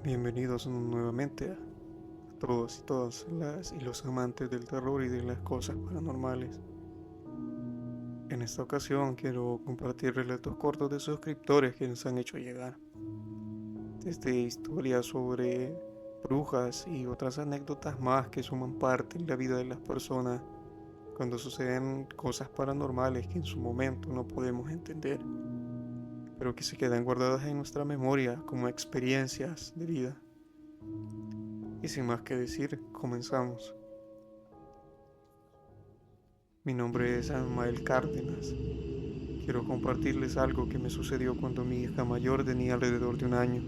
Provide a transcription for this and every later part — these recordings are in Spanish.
Bienvenidos nuevamente a todos y todas las y los amantes del terror y de las cosas paranormales. En esta ocasión quiero compartir relatos cortos de suscriptores que nos han hecho llegar, desde historias sobre brujas y otras anécdotas más que suman parte en la vida de las personas cuando suceden cosas paranormales que en su momento no podemos entender, pero que se quedan guardadas en nuestra memoria como experiencias de vida. Y sin más que decir, comenzamos. Mi nombre es Amael Cárdenas. Quiero compartirles algo que me sucedió cuando mi hija mayor tenía alrededor de un año.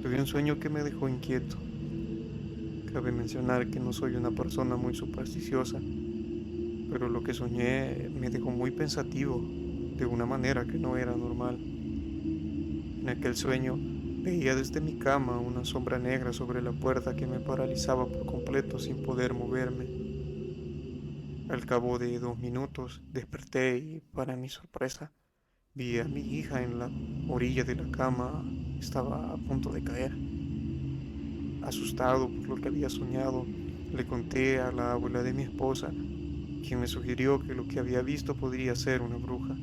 Tuve un sueño que me dejó inquieto. Cabe mencionar que no soy una persona muy supersticiosa, pero lo que soñé me dejó muy pensativo, de una manera que no era normal. En aquel sueño veía desde mi cama una sombra negra sobre la puerta que me paralizaba por completo sin poder moverme. Al cabo de 2 minutos desperté y, para mi sorpresa, vi a mi hija en la orilla de la cama. Estaba a punto de caer. Asustado por lo que había soñado, le conté a la abuela de mi esposa, quien me sugirió que lo que había visto podría ser una bruja.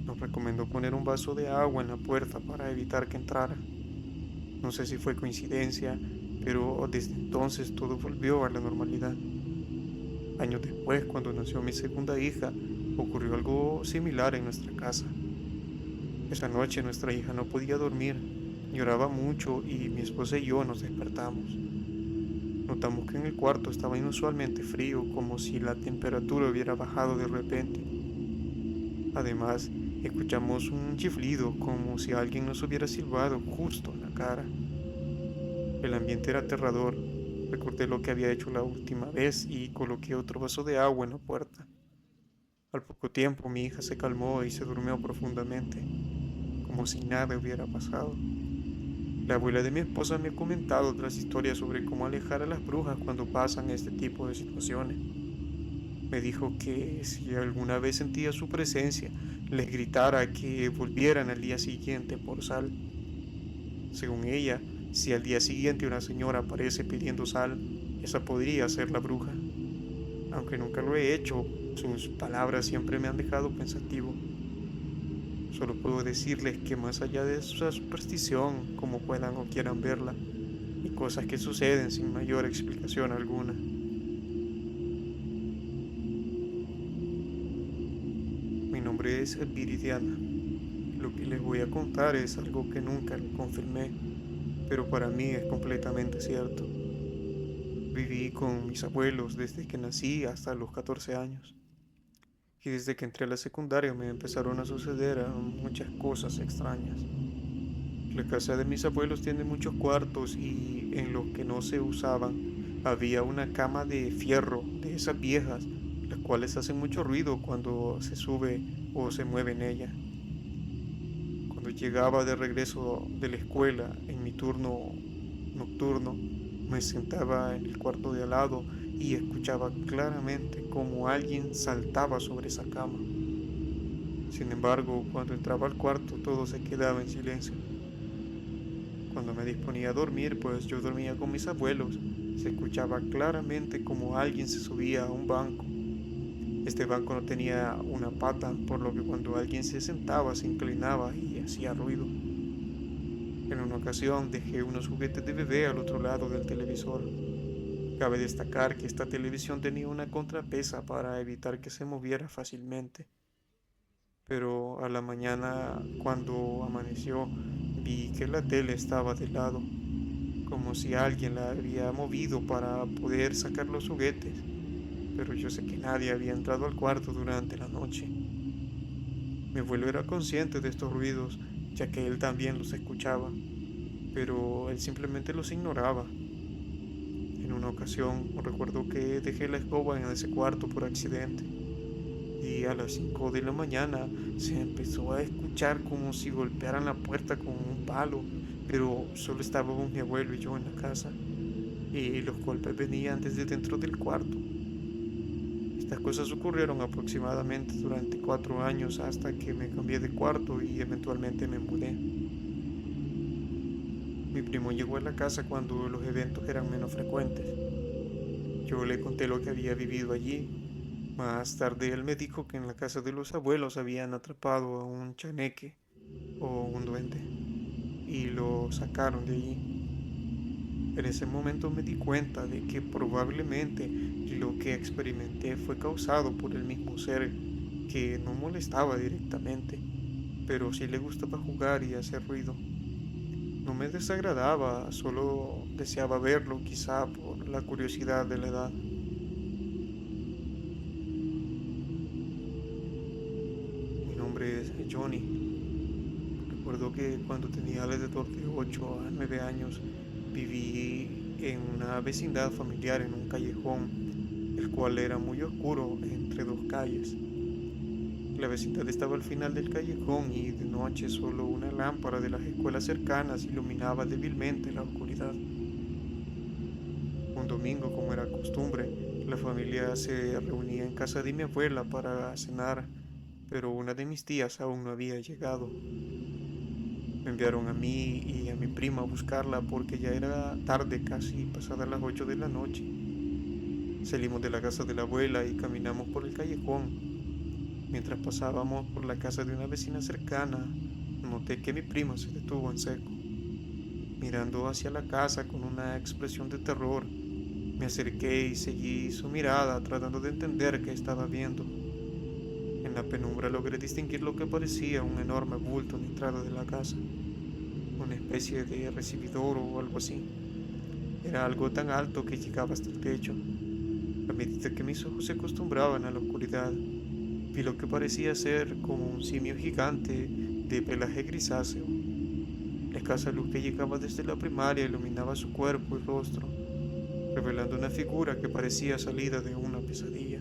Nos recomendó poner un vaso de agua en la puerta para evitar que entrara. No sé si fue coincidencia, pero desde entonces todo volvió a la normalidad. Años después, cuando nació mi segunda hija, ocurrió algo similar en nuestra casa. Esa noche nuestra hija no podía dormir, lloraba mucho y mi esposa y yo nos despertamos. Notamos que en el cuarto estaba inusualmente frío, como si la temperatura hubiera bajado de repente. Además, escuchamos un chiflido, como si alguien nos hubiera silbado justo en la cara. El ambiente era aterrador. Recordé lo que había hecho la última vez y coloqué otro vaso de agua en la puerta. Al poco tiempo mi hija se calmó y se durmió profundamente, como si nada hubiera pasado. La abuela de mi esposa me ha comentado otras historias sobre cómo alejar a las brujas cuando pasan este tipo de situaciones. Me dijo que si alguna vez sentía su presencia, les gritara que volvieran al día siguiente por sal. Según ella, si al día siguiente una señora aparece pidiendo sal, esa podría ser la bruja. Aunque nunca lo he hecho, sus palabras siempre me han dejado pensativo. Solo puedo decirles que más allá de su superstición, como puedan o quieran verla, y cosas que suceden sin mayor explicación alguna. Mi nombre es Viridiana. Lo que les voy a contar es algo que nunca lo confirmé, pero para mí es completamente cierto. Viví con mis abuelos desde que nací hasta los 14 años. Y desde que entré a la secundaria me empezaron a suceder muchas cosas extrañas. La casa de mis abuelos tiene muchos cuartos y en los que no se usaban había una cama de fierro, de esas viejas, las cuales hacen mucho ruido cuando se sube o se mueve en ella. Cuando llegaba de regreso de la escuela en mi turno nocturno, me sentaba en el cuarto de al lado y escuchaba claramente cómo alguien saltaba sobre esa cama. Sin embargo, cuando entraba al cuarto todo se quedaba en silencio. Cuando me disponía a dormir, pues yo dormía con mis abuelos, se escuchaba claramente como alguien se subía a un banco. Este banco no tenía una pata, por lo que cuando alguien se sentaba se inclinaba y hacía ruido. En una ocasión dejé unos juguetes de bebé al otro lado del televisor. Cabe destacar que esta televisión tenía una contrapesa para evitar que se moviera fácilmente. Pero a la mañana, cuando amaneció, vi que la tele estaba de lado, como si alguien la había movido para poder sacar los juguetes, pero yo sé que nadie había entrado al cuarto durante la noche. Mi abuelo era consciente de estos ruidos, ya que él también los escuchaba, pero él simplemente los ignoraba. En una ocasión recuerdo que dejé la escoba en ese cuarto por accidente y a las 5 de la mañana se empezó a escuchar como si golpearan la puerta con un palo, pero solo estábamos mi abuelo y yo en la casa y los golpes venían desde dentro del cuarto. Estas cosas ocurrieron aproximadamente durante 4 años hasta que me cambié de cuarto y eventualmente me mudé. Mi primo llegó a la casa cuando los eventos eran menos frecuentes. Yo le conté lo que había vivido allí. Más tarde él me dijo que en la casa de los abuelos habían atrapado a un chaneque o un duende y lo sacaron de allí. En ese momento me di cuenta de que probablemente lo que experimenté fue causado por el mismo ser que no molestaba directamente, pero sí le gustaba jugar y hacer ruido. No me desagradaba, solo deseaba verlo, quizá por la curiosidad de la edad. Mi nombre es Johnny. Recuerdo que cuando tenía alrededor de 8 a 9 años viví en una vecindad familiar en un callejón, el cual era muy oscuro entre dos calles. La vecindad estaba al final del callejón y de noche solo una lámpara de las escuelas cercanas iluminaba débilmente la oscuridad. Un domingo, como era costumbre, la familia se reunía en casa de mi abuela para cenar, pero una de mis tías aún no había llegado. Me enviaron a mí y a mi prima a buscarla porque ya era tarde, casi pasadas las 8 de la noche. Salimos de la casa de la abuela y caminamos por el callejón. Mientras pasábamos por la casa de una vecina cercana, noté que mi prima se detuvo en seco, mirando hacia la casa con una expresión de terror. Me acerqué y seguí su mirada, tratando de entender qué estaba viendo. En la penumbra logré distinguir lo que parecía un enorme bulto en la entrada de la casa, una especie de recibidor o algo así. Era algo tan alto que llegaba hasta el techo. A medida que mis ojos se acostumbraban a la oscuridad, vi lo que parecía ser como un simio gigante de pelaje grisáceo. La escasa luz que llegaba desde la primaria iluminaba su cuerpo y rostro, revelando una figura que parecía salida de una pesadilla.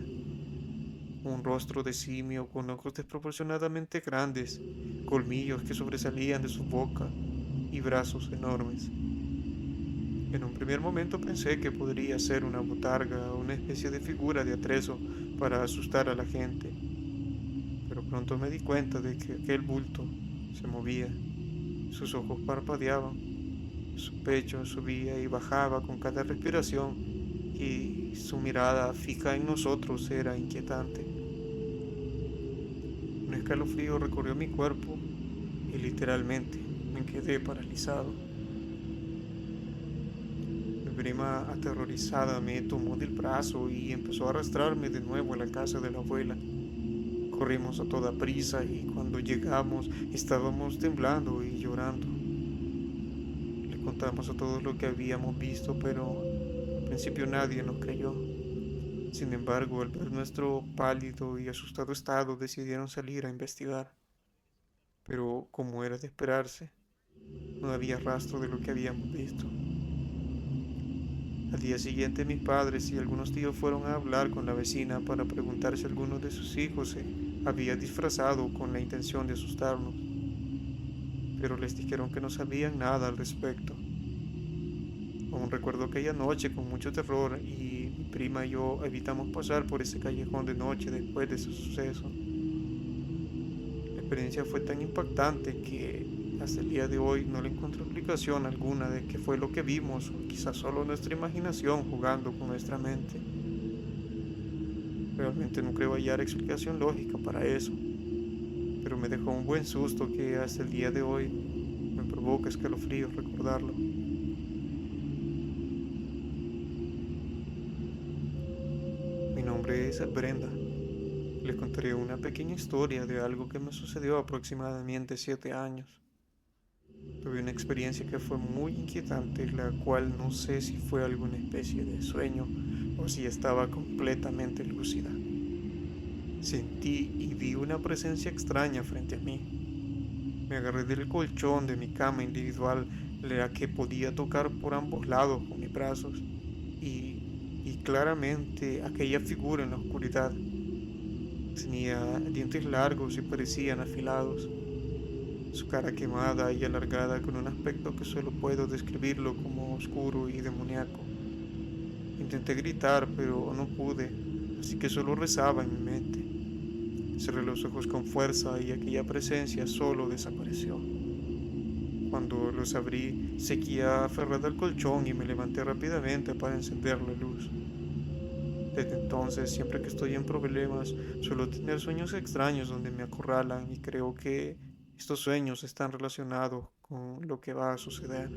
Un rostro de simio con ojos desproporcionadamente grandes, colmillos que sobresalían de su boca y brazos enormes. En un primer momento pensé que podría ser una botarga o una especie de figura de atrezo para asustar a la gente, pero pronto me di cuenta de que aquel bulto se movía, sus ojos parpadeaban, su pecho subía y bajaba con cada respiración y su mirada fija en nosotros era inquietante. Un escalofrío recorrió mi cuerpo y literalmente me quedé paralizado. Mi prima, aterrorizada, me tomó del brazo y empezó a arrastrarme de nuevo a la casa de la abuela. Corrimos a toda prisa y cuando llegamos estábamos temblando y llorando. Le contamos a todos lo que habíamos visto, pero al principio nadie nos creyó. Sin embargo, al ver nuestro pálido y asustado estado, decidieron salir a investigar. Pero, como era de esperarse, no había rastro de lo que habíamos visto. Al día siguiente mis padres y algunos tíos fueron a hablar con la vecina para preguntar si alguno de sus hijos se había disfrazado con la intención de asustarnos, pero les dijeron que no sabían nada al respecto. Aún recuerdo aquella noche con mucho terror y mi prima y yo evitamos pasar por ese callejón de noche después de ese suceso. La experiencia fue tan impactante que hasta el día de hoy no le encuentro explicación alguna de qué fue lo que vimos o quizás solo nuestra imaginación jugando con nuestra mente. Realmente no creo hallar explicación lógica para eso, pero me dejó un buen susto que hasta el día de hoy me provoca escalofríos recordarlo. Mi nombre es Brenda. Les contaré una pequeña historia de algo que me sucedió aproximadamente 7 años. Tuve una experiencia que fue muy inquietante, la cual no sé si fue alguna especie de sueño o si estaba completamente lúcida. Sentí y vi una presencia extraña frente a mí. Me agarré del colchón de mi cama individual, la que podía tocar por ambos lados con mis brazos, y claramente aquella figura en la oscuridad tenía dientes largos y parecían afilados. Su cara quemada y alargada con un aspecto que solo puedo describirlo como oscuro y demoníaco. Intenté gritar, pero no pude, así que solo rezaba en mi mente. Cerré los ojos con fuerza y aquella presencia solo desapareció. Cuando los abrí, seguía aferrada al colchón y me levanté rápidamente para encender la luz. Desde entonces, siempre que estoy en problemas, suelo tener sueños extraños donde me acorralan y creo que estos sueños están relacionados con lo que va a suceder.